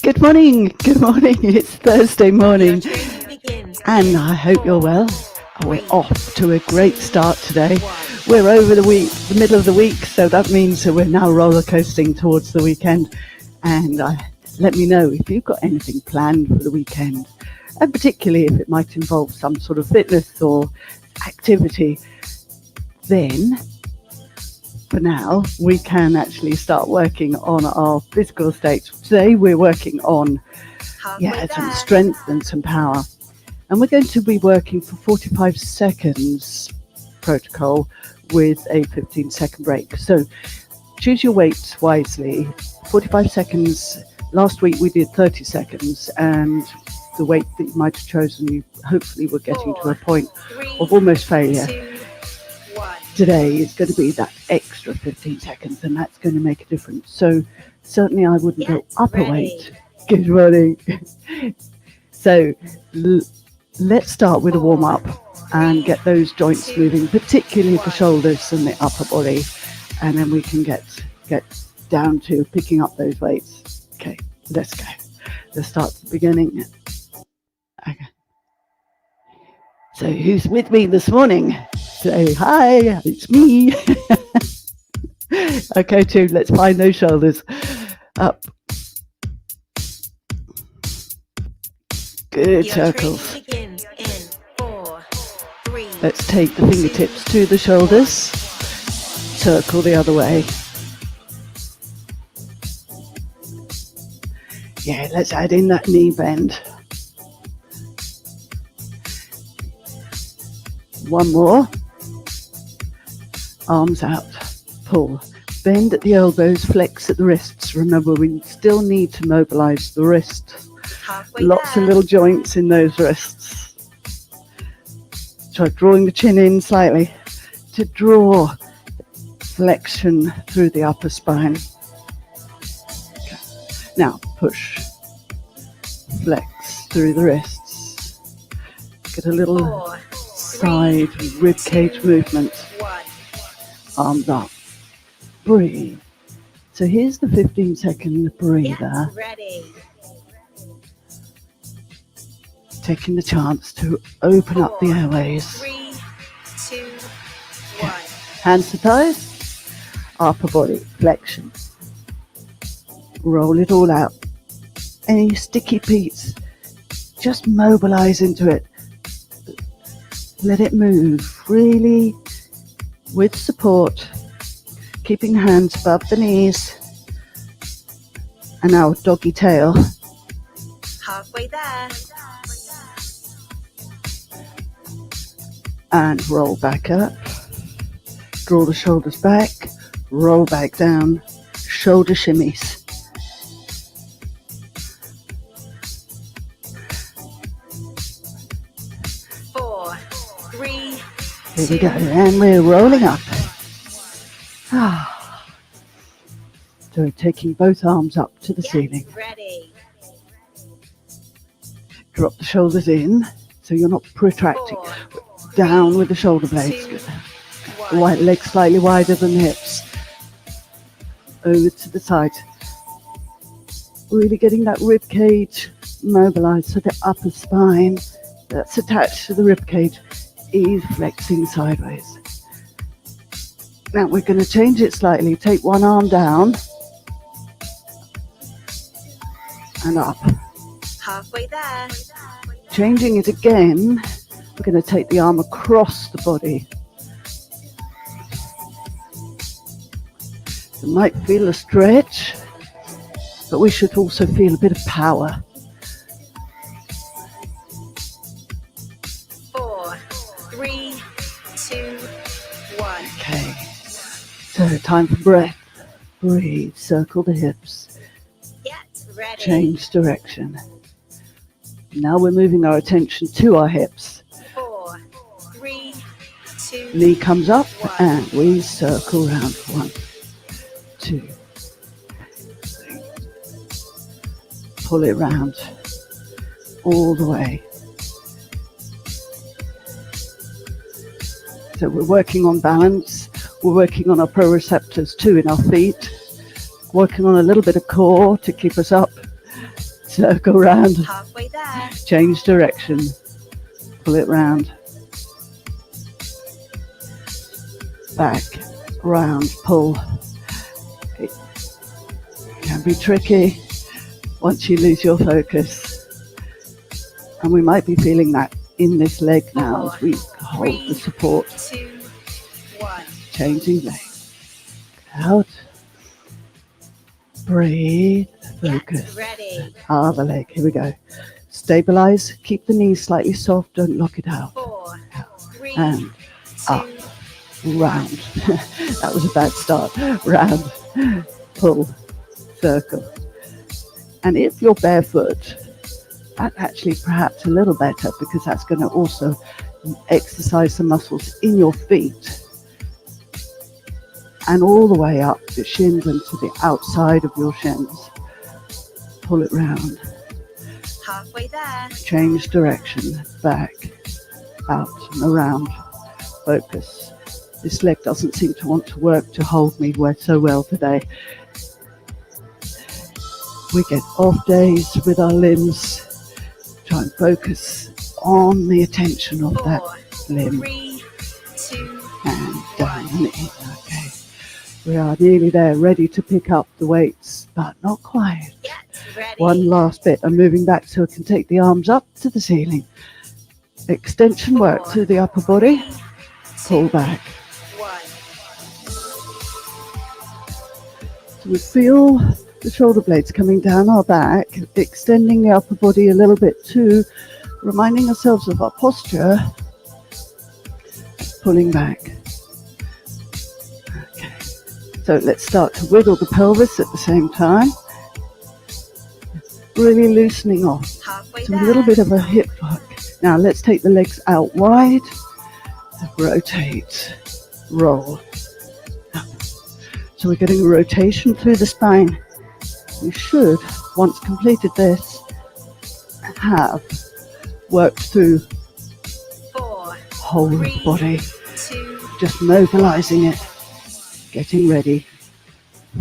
Good morning, it's Thursday morning and I hope you're well. We're off to a great start today. We're over the middle of the week, so that means that we're now roller coasting towards the weekend. And let me know if you've got anything planned for the weekend, and particularly if it might involve some sort of fitness or activity. Then for now, we can actually start working on our physical state. Today, we're working on some strength and some power. And we're going to be working for 45 seconds protocol with a 15-second break. So choose your weights wisely. 45 seconds. Last week, we did 30 seconds. And the weight that you might have chosen, you hopefully were getting to a point of almost failure. Today is going to be that extra 15 seconds, and that's going to make a difference. So certainly I wouldn't go up a weight. Good morning. So let's start with a warm-up and get those joints moving, particularly the shoulders and the upper body, and then we can get down to picking up those weights. Okay, let's go. Let's start at the beginning. Okay. So who's with me this morning? Say hi, it's me. Okay, too, let's find those shoulders up. Good circles. Let's take the fingertips to the shoulders. Circle the other way. Yeah, let's add in that knee bend. One more. Arms out. Pull. Bend at the elbows, flex at the wrists. Remember, we still need to mobilize the wrist. Lots of little joints in those wrists. Try drawing the chin in slightly to draw flexion through the upper spine. Okay. Now push. Flex through the wrists. Get a little side rib cage movement. Arms up. Breathe. So here's the 15-second breather. Taking the chance to open up the airways. 3, 2, 1. Hands to thighs. Upper body flexion. Roll it all out. Any sticky beats, just mobilize into it. Let it move really with support, keeping hands above the knees. And now doggy tail. Halfway there. And roll back up. Draw the shoulders back. Roll back down. Shoulder shimmies. Here we go, and we're rolling up. So taking both arms up to the ceiling. Ready. Drop the shoulders in, so you're not protracting. Down with the shoulder blades. Good. Right leg slightly wider than the hips. Over to the side. Really getting that rib cage mobilized, so the upper spine that's attached to the rib cage is flexing sideways. Now we're going to change it slightly. Take one arm down and up. Halfway there. Changing it again, we're going to take the arm across the body. You might feel a stretch, but we should also feel a bit of power. 4, 3, 2, 1. Okay, so time for breath. Breathe, circle the hips. Get ready. Change direction. Now we're moving our attention to our hips. 4, 3, 2, Knee comes up 1. and we circle round. 1, 2, 3. Pull it round all the way. So we're working on balance. We're working on our proprioceptors too in our feet, working on a little bit of core to keep us up. Circle round, Halfway there. change direction, pull it round, back, round, pull. It can be tricky once you lose your focus. And we might be feeling that in this leg now as we hold the support. 2, 1. Changing leg. Out. Breathe. Focus. Get ready. The leg. Here we go. Stabilize. Keep the knees slightly soft. Don't lock it out. 4, 3, And 2, up. Round. That was a bad start. Round. Pull. Circle. And if you're barefoot, that's actually perhaps a little better because that's going to also exercise the muscles in your feet and all the way up the shins and to the outside of your shins. Pull it round. Halfway there. Change direction. Back, out and around. Focus. This leg doesn't seem to want to work to hold me so well today. We get off days with our limbs. Try and focus on the attention of that 4, limb 3, 2, and down and in. Okay, we are nearly there, ready to pick up the weights, but not quite. get ready. One last bit. I'm moving back so I can take the arms up to the ceiling. Extension work through the upper body. Pull back. 1. So we feel the shoulder blades coming down our back, extending the upper body a little bit too, reminding ourselves of our posture, pulling back. Okay, so let's start to wiggle the pelvis at the same time, really loosening off. Halfway So there. a little bit of a hip work. Now let's take the legs out wide, rotate, roll. So we're getting a rotation through the spine. We should, once completed this, have worked through 4, whole of the body, 2, just mobilizing it, getting ready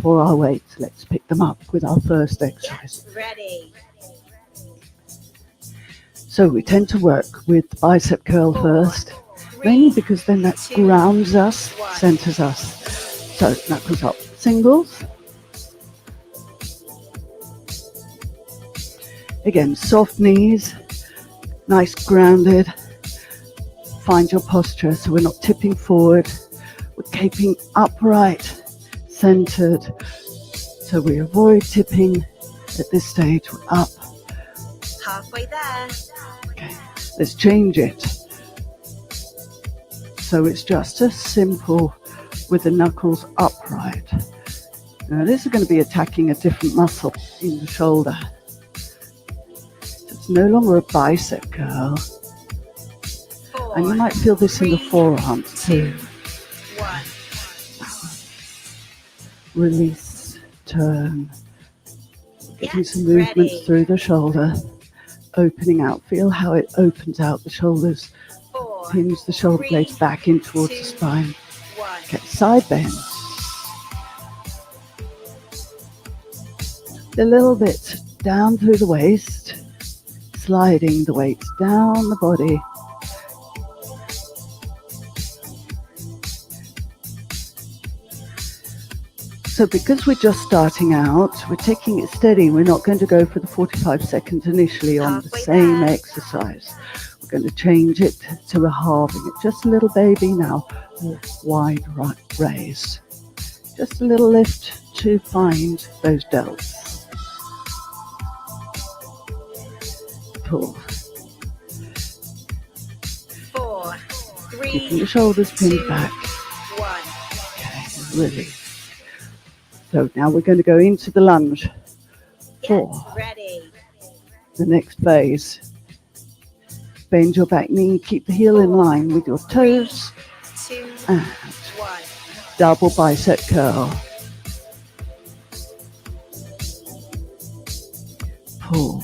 for our weights. Let's pick them up with our first exercise. get ready. So we tend to work with the bicep curl first, mainly because then that grounds us, centers us. So knuckles up, singles. Again, soft knees, nice grounded. Find your posture so we're not tipping forward. We're keeping upright, centered. So we avoid tipping at this stage. We're up. Halfway there. Okay, let's change it. So it's just as simple with the knuckles upright. Now this is going to be attacking a different muscle in the shoulder. It's no longer a bicep curl. 4, And you might feel this in the forearms too. 1. Release, turn. Getting Get some movements ready. through the shoulder. Opening out. Feel how it opens out the shoulders. 4, Pins the shoulder blades back in towards the 2, spine. 1. Get side bends. A little bit down through the waist. Sliding the weights down the body. So because we're just starting out, we're taking it steady. We're not going to go for the 45 seconds initially on the Halfway same there. exercise. We're going to change it to a halving. It's just a little baby now. Wide raise. Just a little lift to find those delts. Pull. 4, Keeping 3, the shoulders pinned 2, back. 1. Okay, release. So now we're going to go into the lunge Get for ready. the next phase. Bend your back knee, keep the heel in line with your toes, 2, and 1. double bicep curl. Pull.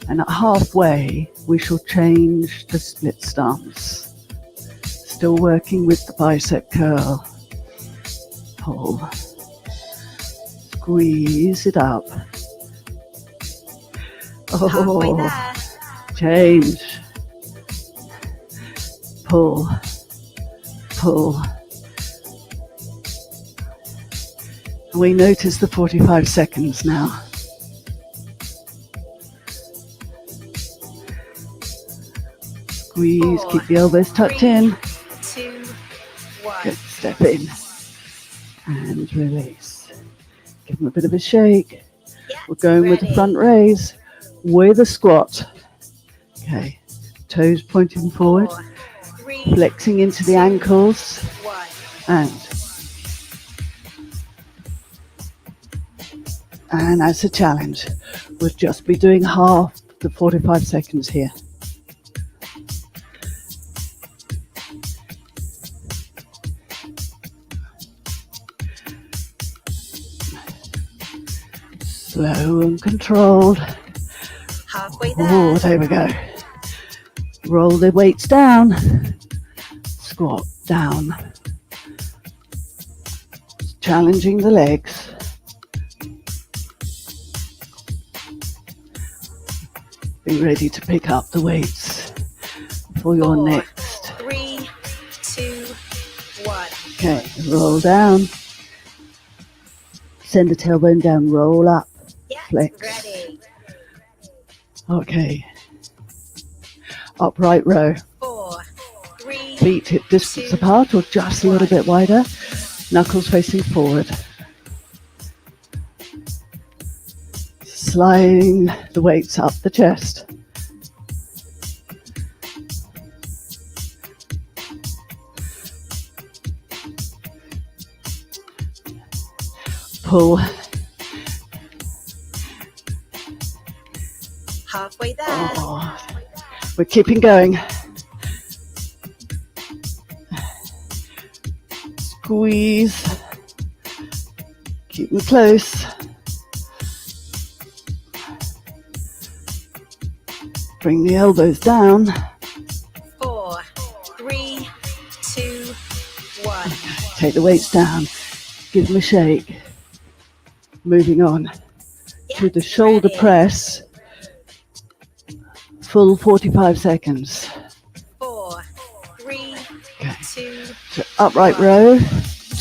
And at halfway, we shall change the split stance. Still working with the bicep curl. Pull. Squeeze it up. Halfway Oh, there. change. Pull. Pull. We notice the 45 seconds now. Squeeze, keep the elbows tucked in. 2, 1. Good, step in. And release. Give them a bit of a shake. We're going with the front raise with a squat. Okay, toes pointing forward, 4, 3, flexing into the ankles, 1. And as a challenge, we'll just be doing half the 45 seconds here. Slow and controlled. Halfway there. Oh, there we go. Roll the weights down. Squat down. Challenging the legs. Be ready to pick up the weights for your 4, next. 3, 2, 1. Okay, roll down. Send the tailbone down, roll up. Get Flex. ready. Okay. Upright row. 4, 3, Feet hip distance apart or just a little bit wider. Knuckles facing forward. Sliding the weights up the chest. Pull. halfway there. Oh, we're keeping going. Squeeze. Keep them close. Bring the elbows down. 4, 3, 2, 1. Take the weights down. Give them a shake. Moving on to the shoulder press. Full 45 seconds. 4, 3, Okay. 2. So upright row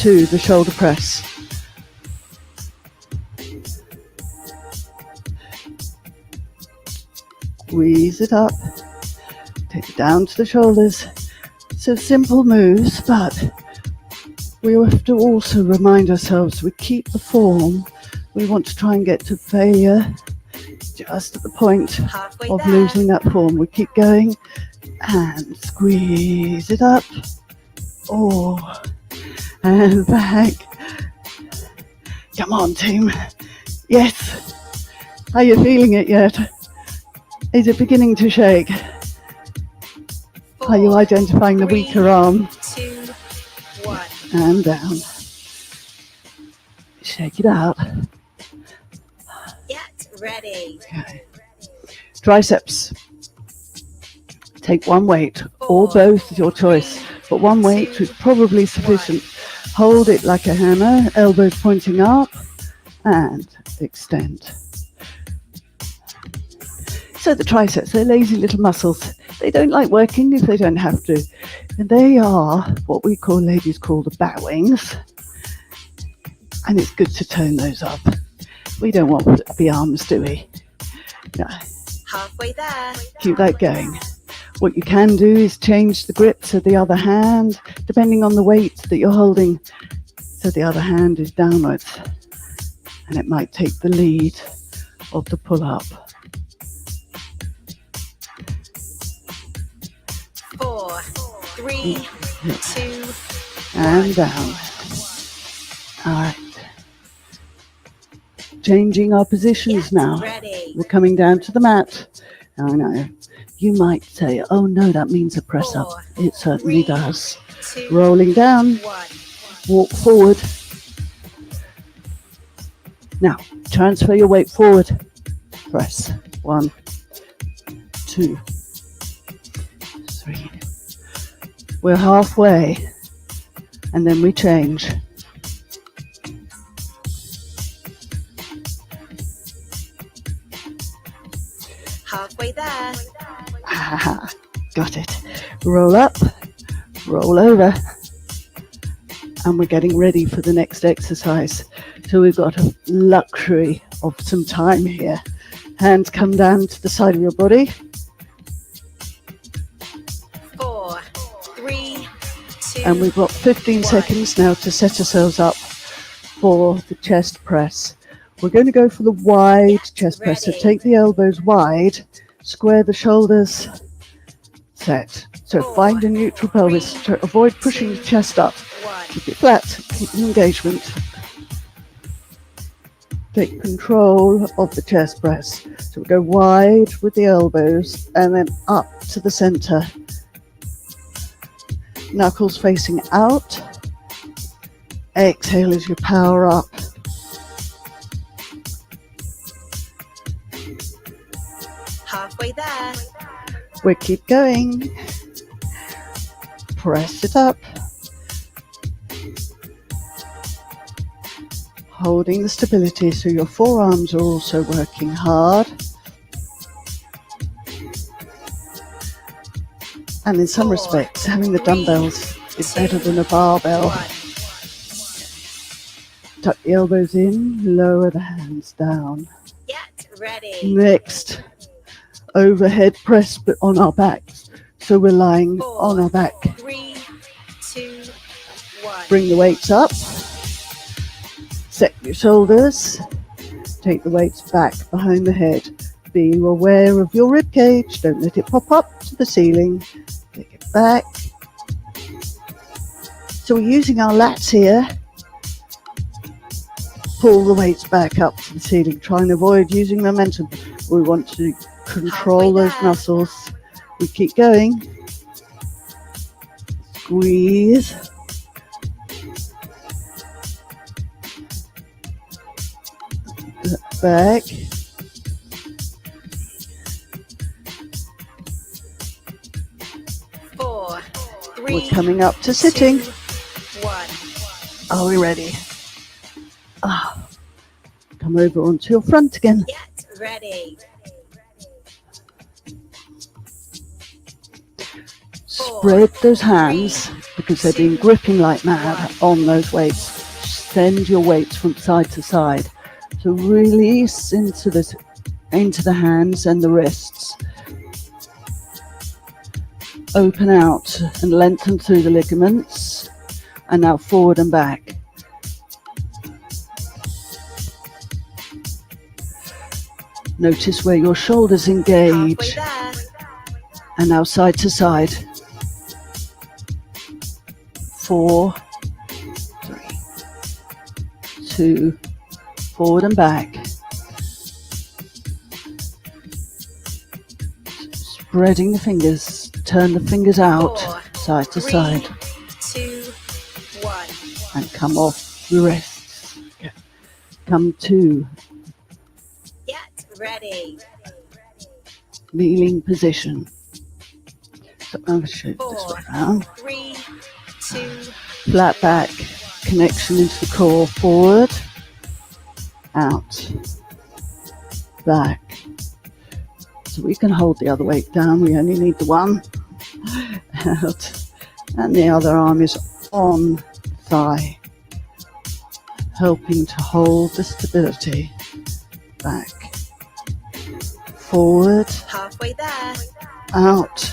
to the shoulder press. Squeeze it up. Take it down to the shoulders. So simple moves, but we have to also remind ourselves we keep the form. We want to try and get to failure just at the point Halfway of there. losing that form. We keep going and squeeze it up. Oh, and back. Come on, team. Yes. Are you feeling it yet? Is it beginning to shake? Are you identifying the weaker arm? 2, 1. And down. Shake it out. Get ready. Okay. Triceps. Take one weight or both, your choice, but one weight is probably sufficient. Hold it like a hammer, elbows pointing up, and extend. So the triceps, they're lazy little muscles. They don't like working if they don't have to. And they are what we call, ladies call the bat wings. And it's good to tone those up. We don't want the arms, do we? No. Halfway there. Keep that going. What you can do is change the grip to the other hand, depending on the weight that you're holding. So the other hand is downwards. And it might take the lead of the pull-up. 4, 3, 2. And down. All right. Changing our positions Get now. ready. We're coming down to the mat. I know. You might say, oh no, that means a press up. 4, It certainly 3, does. 2, Rolling down, 1. walk forward. Now, transfer your weight forward. Press. 1, 2, 3, We're halfway, and then we change. Halfway there. Got it. Roll up, roll over, and we're getting ready for the next exercise. So we've got a luxury of some time here. Hands come down to the side of your body. 4, 3, 2, And we've got 15 seconds now to set ourselves up for the chest press. We're going to go for the wide chest press. So take the elbows wide, square the shoulders, set. So find a neutral pelvis to avoid pushing the chest up. 1. Keep it flat, keep the engagement. Take control of the chest press. So we go wide with the elbows and then up to the center. Knuckles facing out. Exhale as you power up. Halfway there. We keep going. Press it up. Holding the stability so your forearms are also working hard. And in some respects, having the dumbbells is better than a barbell. 1. Tuck the elbows in, lower the hands down. Get ready. Next, overhead press but on our backs. So we're lying 4, on our back. 3, 2, 1. Bring the weights up. Set your shoulders. Take the weights back behind the head. Be aware of your rib cage. Don't let it pop up to the ceiling. Take it back. So we're using our lats here. Pull the weights back up to the ceiling. Try and avoid using momentum. We want to control those muscles. We keep going. Squeeze. Back. Four, three, We're coming up to sitting. 2, 1. Are we ready? Come over onto your front again. Get ready. Spread those hands because they've been gripping like mad on those weights. Send your weights from side to side. So release into the hands and the wrists. Open out and lengthen through the ligaments. And now forward and back. Notice where your shoulders engage. Halfway there. And now side to side. 4, 3, 2, forward and back. Spreading the fingers, turn the fingers out, 4, side to 3, side, 2, 1. and come off the wrists. Come to Get ready. kneeling position. So I'm going to show you this 4, way around. 3, 2, Flat back, connection into the core, forward, out, back. So we can hold the other weight down, we only need the one. Out, and the other arm is on thigh, helping to hold the stability. Back, forward, halfway there. out,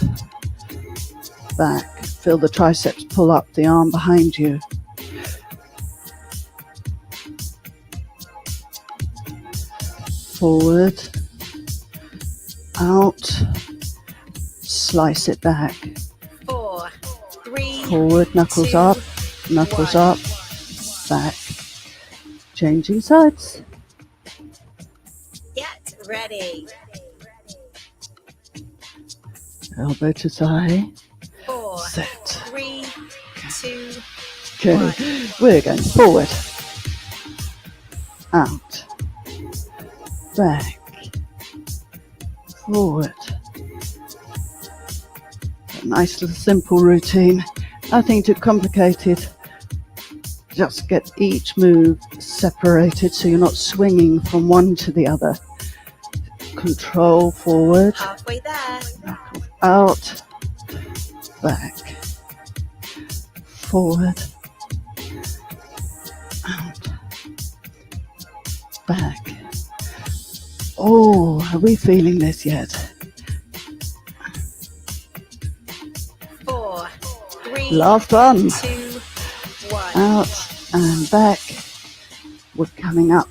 back. Feel the triceps pull up the arm behind you. Forward, out, slice it back. 4, 3, Forward, knuckles 2, up, knuckles 1. up, back. Changing sides. Get ready. Elbow to thigh. 4, Set. 3, 2, Okay, we're going forward, out, back, forward. A nice little simple routine. Nothing too complicated. Just get each move separated so you're not swinging from one to the other. Control forward, Halfway there. out, back, forward, out, back. Oh, are we feeling this yet? 4, 3, Last one. 2, 1. Out and back. We're coming up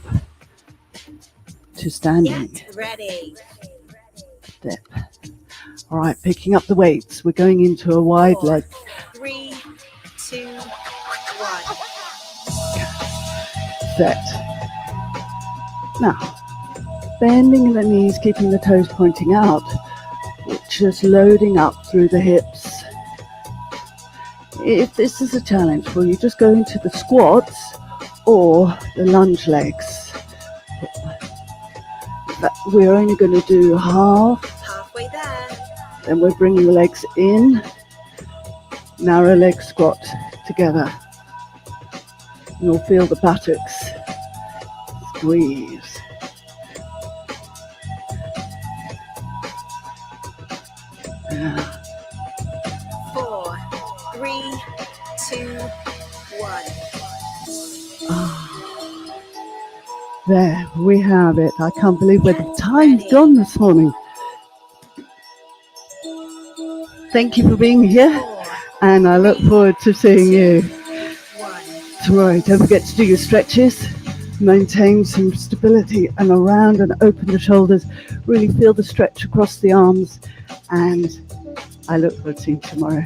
to standing. Get ready. Step. All right, picking up the weights. We're going into a wide 4, leg. 3, 2, 1. Set. Now, bending the knees, keeping the toes pointing out, just loading up through the hips. If this is a challenge for you, just go into the squats or the lunge legs. But we're only going to do half. Halfway there. Then we're bringing the legs in. Narrow leg squat together. You'll feel the buttocks squeeze. Yeah. 4, 3, 2, 1. There, we have it. I can't believe where the time's gone this morning. Thank you for being here, 4, and I look forward to seeing you 1. tomorrow. Don't forget to do your stretches, maintain some stability and around and open the shoulders. Really feel the stretch across the arms, and I look forward to seeing you tomorrow.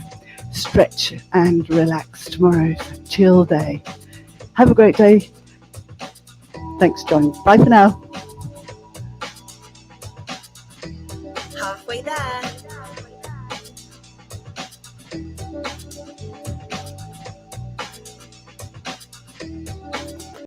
Stretch and relax tomorrow. Chill day. Have a great day. Thanks, John. Bye for now. Halfway there.